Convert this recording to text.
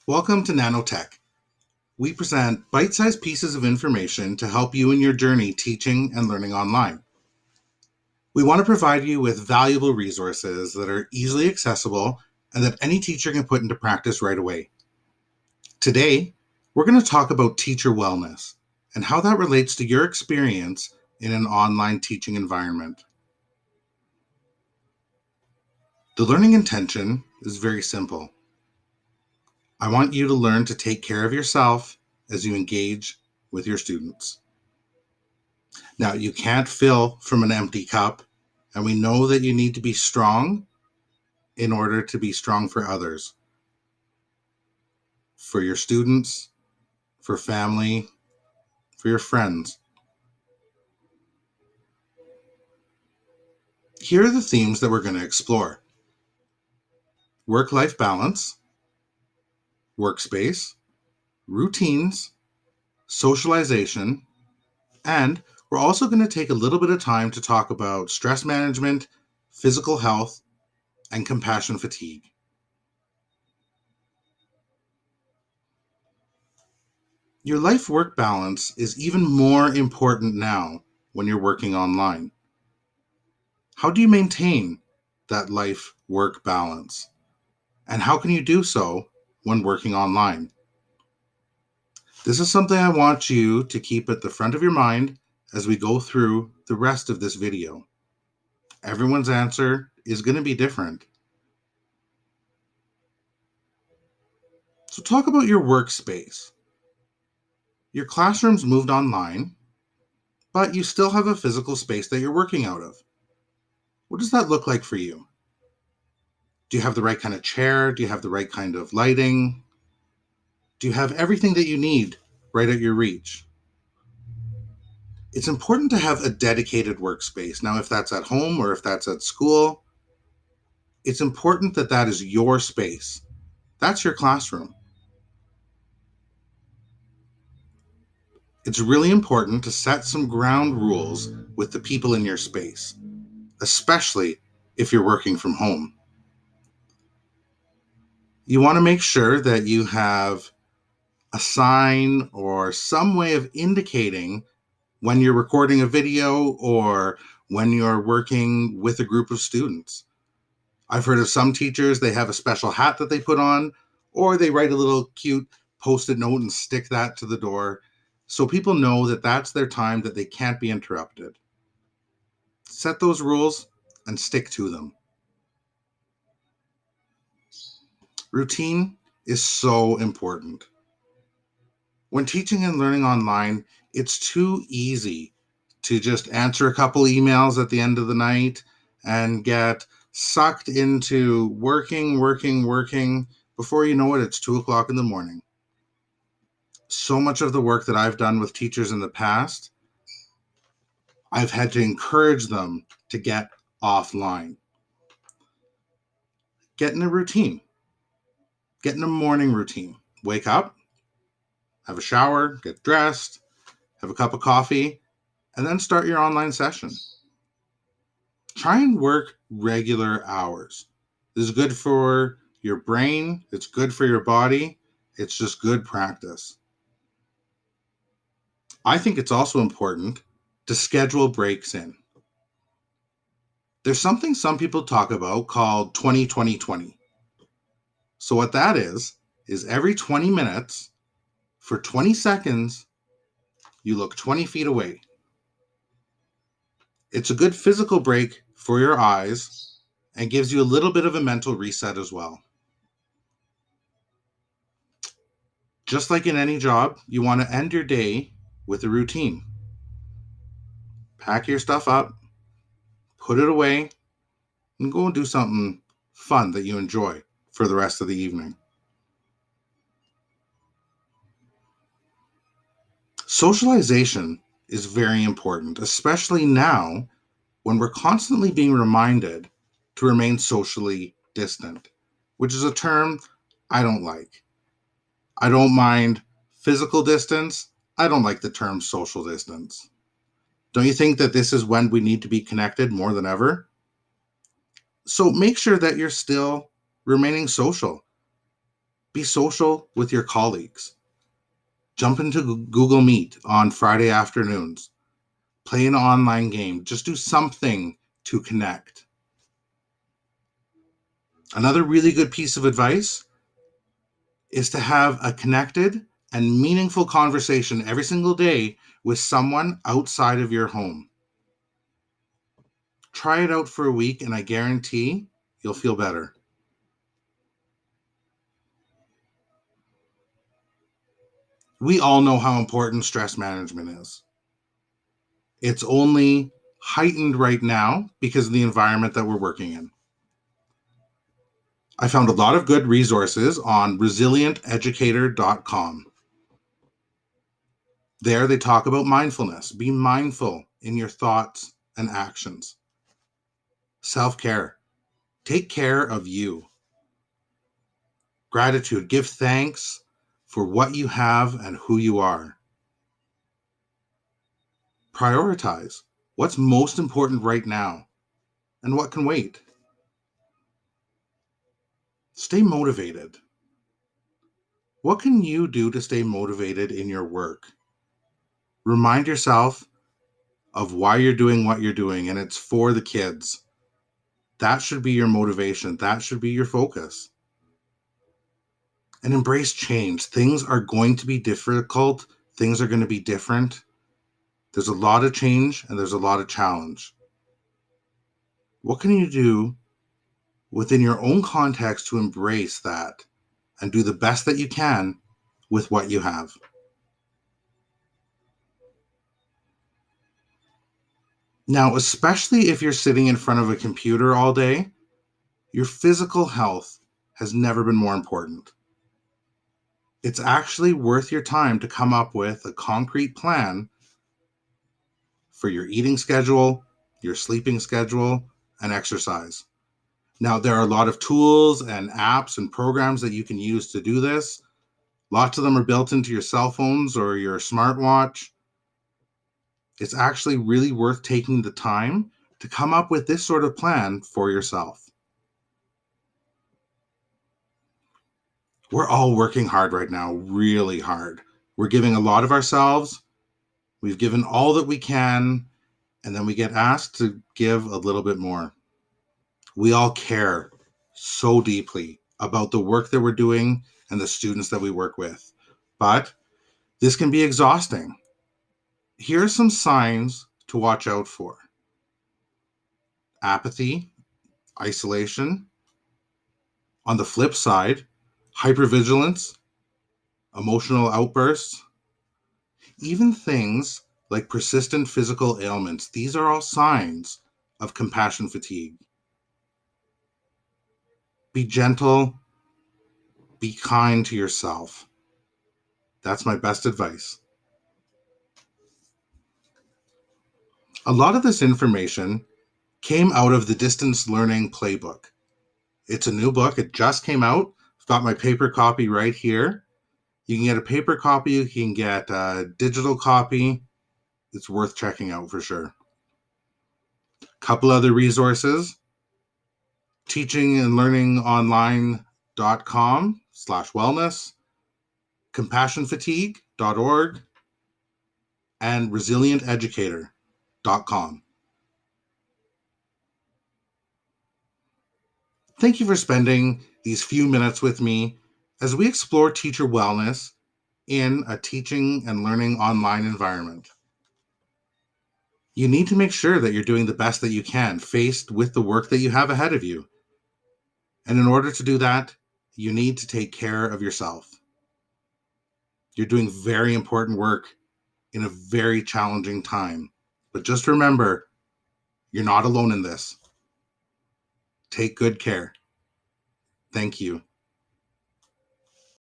Welcome to NanoTech. We present bite-sized pieces of information to help you in your journey teaching and learning online. We want to provide you with valuable resources that are easily accessible and that any teacher can put into practice right away. Today, we're going to talk about teacher wellness and how that relates to your experience in an online teaching environment. The learning intention is very simple. I want you to learn to take care of yourself as you engage with your students. Now, you can't fill from an empty cup, and we know that you need to be strong in order to be strong for others, for your students, for family, for your friends. Here are the themes that we're going to explore: work-life balance, workspace, routines, socialization, and we're also going to take a little bit of time to talk about stress management, physical health, and compassion fatigue. Your life-work balance is even more important now when you're working online. How do you maintain that life-work balance? And how can you do so when working online? This is something I want you to keep at the front of your mind as we go through the rest of this video. Everyone's answer is going to be different. So talk about your workspace. Your classroom's moved online, but you still have a physical space that you're working out of. What does that look like for you? Do you have the right kind of chair? Do you have the right kind of lighting? Do you have everything that you need right at your reach? It's important to have a dedicated workspace. Now, if that's at home or if that's at school, it's important that that is your space. That's your classroom. It's really important to set some ground rules with the people in your space, especially if you're working from home. You want to make sure that you have a sign or some way of indicating when you're recording a video or when you're working with a group of students. I've heard of some teachers, they have a special hat that they put on, or they write a little cute post-it note and stick that to the door so people know that that's their time, that they can't be interrupted. Set those rules and stick to them. Routine is so important. When teaching and learning online, it's too easy to just answer a couple emails at the end of the night and get sucked into working. Before you know it, it's 2 o'clock in the morning. So much of the work that I've done with teachers in the past, I've had to encourage them to get offline. Get in a routine. Get in a morning routine. Wake up, have a shower, get dressed, have a cup of coffee, and then start your online session. Try and work regular hours. This is good for your brain, it's good for your body, it's just good practice. I think it's also important to schedule breaks in. There's something some people talk about called 20-20-20. So, what that is every 20 minutes, for 20 seconds, you look 20 feet away. It's a good physical break for your eyes and gives you a little bit of a mental reset as well. Just like in any job, you want to end your day with a routine. Pack your stuff up, put it away, and go and do something fun that you enjoy for the rest of the evening. Socialization is very important, especially now when we're constantly being reminded to remain socially distant, which is a term I don't like. I don't mind physical distance. I don't like the term social distance. Don't you think that this is when we need to be connected more than ever? So make sure that you're still remaining social. Be social with your colleagues. Jump into Google Meet on Friday afternoons. Play an online game. Just do something to connect. Another really good piece of advice is to have a connected and meaningful conversation every single day with someone outside of your home. Try it out for a week, and I guarantee you'll feel better. We all know how important stress management is. It's only heightened right now because of the environment that we're working in. I found a lot of good resources on resilienteducator.com. There they talk about mindfulness. Be mindful in your thoughts and actions. Self-care. Take care of you. Gratitude. Give thanks for what you have and who you are. Prioritize. What's most important right now and what can wait? Stay motivated. What can you do to stay motivated in your work? Remind yourself of why you're doing what you're doing, and it's for the kids. That should be your motivation. That should be your focus. And embrace change. Things are going to be difficult. Things are going to be different. There's a lot of change and there's a lot of challenge. What can you do within your own context to embrace that and do the best that you can with what you have? Now, especially if you're sitting in front of a computer all day, your physical health has never been more important. It's actually worth your time to come up with a concrete plan for your eating schedule, your sleeping schedule, and exercise. Now, there are a lot of tools and apps and programs that you can use to do this. Lots of them are built into your cell phones or your smartwatch. It's actually really worth taking the time to come up with this sort of plan for yourself. We're all working hard right now, really hard. We're giving a lot of ourselves. We've given all that we can, and then we get asked to give a little bit more. We all care so deeply about the work that we're doing and the students that we work with. But this can be exhausting. Here are some signs to watch out for: apathy, isolation. On the flip side, hypervigilance, emotional outbursts, even things like persistent physical ailments. These are all signs of compassion fatigue. Be gentle, be kind to yourself. That's my best advice. A lot of this information came out of the Distance Learning Playbook. It's a new book. It just came out. I've got my paper copy right here. You can get a paper copy. You can get a digital copy. It's worth checking out for sure. Couple other resources: teachingandlearningonline.com/wellness, compassionfatigue.org, and resilienteducator.com. Thank you for spending these few minutes with me as we explore teacher wellness in a teaching and learning online environment. You need to make sure that you're doing the best that you can faced with the work that you have ahead of you. And in order to do that, you need to take care of yourself. You're doing very important work in a very challenging time. But just remember, you're not alone in this. Take good care. Thank you.